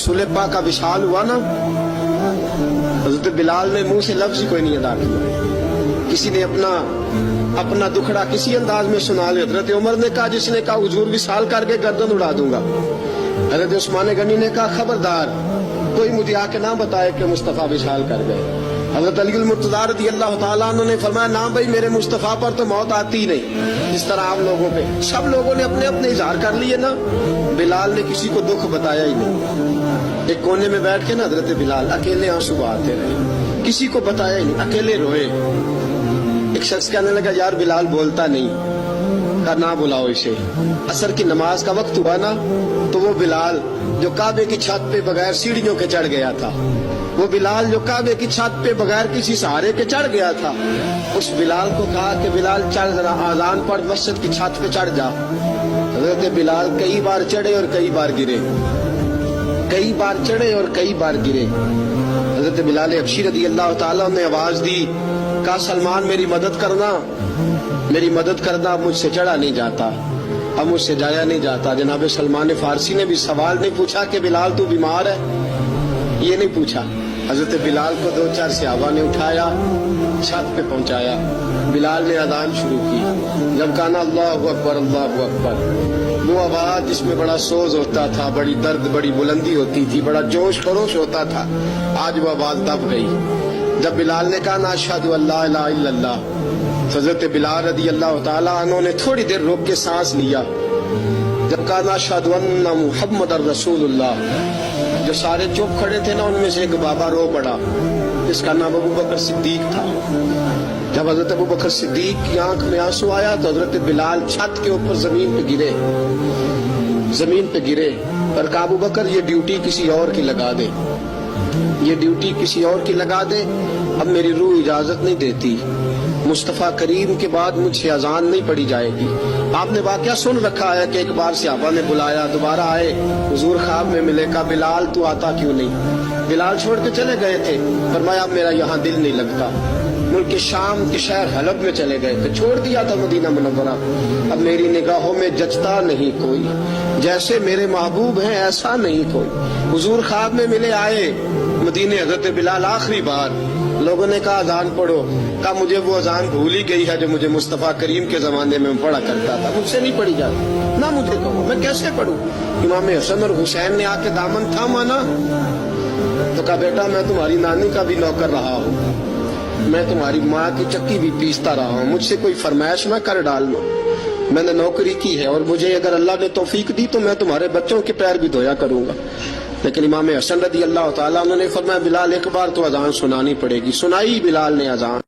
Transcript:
रसूल पाक का विशाल हुआ ना, हजरत बिलाल ने मुंह से लफ्ज ही कोई नहीं अदा किया। किसी ने अपना दुखड़ा किसी अंदाज में सुना लिया। हजरत उमर ने कहा, जिसने कहा हुजूर विशाल करके गर्दन उड़ा दूंगा। हजरत उस्मान गनी ने कहा, खबरदार कोई मुझे आके ना बताए कि मुस्तफा विशाल कर गए। हजरत अली मुर्तज़ा रज़ी अल्लाह ताला अन्हु ने फरमाया, ना भाई मेरे मुस्तफा पर तो मौत आती ही नहीं। इस तरह आप लोगों पे सब लोगों ने अपने अपने इजहार कर लिए ना, बिलाल ने किसी को दुख बताया ही नहीं। एक कोने में बैठ के ना हजरत बिलाल अकेले आंसू बहाते रहे, किसी को बताया ही नहीं, अकेले रोए। एक शख्स कहने लगा, यार बिलाल बोलता नहीं। कहा, ना बुलाओ इसे। असर की नमाज का वक्त हुआ ना, तो वो बिलाल जो काबे की छत पे बगैर सीढ़ियों के चढ़ गया था, वो बिलाल जो काबे की छत पे बगैर किसी सहारे के चढ़ गया था, उस बिलाल को कहा कि बिलाल चढ़ जरा, आजान पढ़, मस्जिद की छत पे चढ़ जा। हजरत बिलाल कई बार चढ़े और कई बार गिरे, कई बार चढ़े और कई बार गिरे। हजरत बिलाल हबशी रज़ी अल्लाह ताला ने आवाज दी, कहा, सलमान मेरी मदद करना, मेरी मदद करना, मुझसे चढ़ा नहीं जाता, अब मुझसे जाया नहीं जाता। जनाब सलमान फारसी ने भी सवाल नहीं पूछा कि बिलाल तू बीमार है, ये नहीं पूछा। हजरत बिलाल को 2-4 सहाबा ने उठाया, छत पे पहुंचाया। बिलाल ने अजान शुरू की। जब कहा ना अल्लाहु अकबर अल्लाहु अकबर, वो आवाज जिसमें बड़ा सोज होता था, बड़ी दर्द, बड़ी बुलंदी होती थी, बड़ा जोश खरोश होता था, आज वो आवाज दब गई। जब बिलाल ने कहा ना अशहदु अल्ला इलाहा इल्लल्लाह, हजरत बिलाल रज़ी अल्लाह ताला अन्हु ने थोड़ी देर रोक के सांस लिया। जब कहा ना अशहदु अन्ना मुहम्मदर रसूलुल्लाह, जो सारे चुप खड़े थे ना, उनमें से एक बाबा रो पड़ा, जिसका नाम अबू बकर सिद्दीक था। जब हजरत अबू बकर सिद्दीक की आंख में आंसू आया तो हजरत बिलाल छत के ऊपर जमीन पे गिरे, जमीन पे गिरे और कहा, अबू बकर ये ड्यूटी किसी और की लगा दे, ये ड्यूटी किसी और की लगा दे, अब मेरी रूह इजाजत नहीं देती, मुस्तफा करीम के बाद मुझसे अजान नहीं पड़ी जाएगी। आपने वाकया सुन रखा है कि एक बार सहाबा ने बुलाया, दोबारा आए, हुजूर ख्वाब में मिले, कहा, बिलाल तू आता क्यों नहीं? बिलाल छोड़ के चले गए थे, फरमाया मेरा यहाँ दिल नहीं लगता। मुल्क शाम के शहर हलब में चले गए थे, छोड़ दिया था मदीना मुनव्वरा। अब मेरी निगाहों में जचता नहीं कोई, जैसे मेरे महबूब हैं ऐसा नहीं कोई। हुजूर ख्वाब में मिले, आए मदीने। हजरत बिलाल आखिरी बार, लोगों ने कहा अजान पढ़ो, कहा मुझे वो अजान भूल ही गई है जो मुझे मुस्तफा करीम के जमाने में पढ़ा करता था, मुझसे नहीं पढ़ी जाती, ना मुझे कहो, मैं कैसे पढ़ूं? इमाम हसन और हुसैन ने आके दामन थामा ना, तो कहा, बेटा मैं तुम्हारी नानी का भी नौकर रहा हूँ, मैं तुम्हारी माँ की चक्की भी पीसता रहा हूँ, मुझसे कोई फरमाइश ना कर डालना, मैंने नौकरी की है और मुझे अगर अल्लाह ने तौफीक दी तो मैं तुम्हारे बच्चों के पैर भी धोया करूंगा। लेकिन इमाम हसन रज़ी अल्लाह ताला उन्होंने फरमाया, बिलाल एक बार तो अजान सुनानी पड़ेगी। सुनाई बिलाल ने अजान।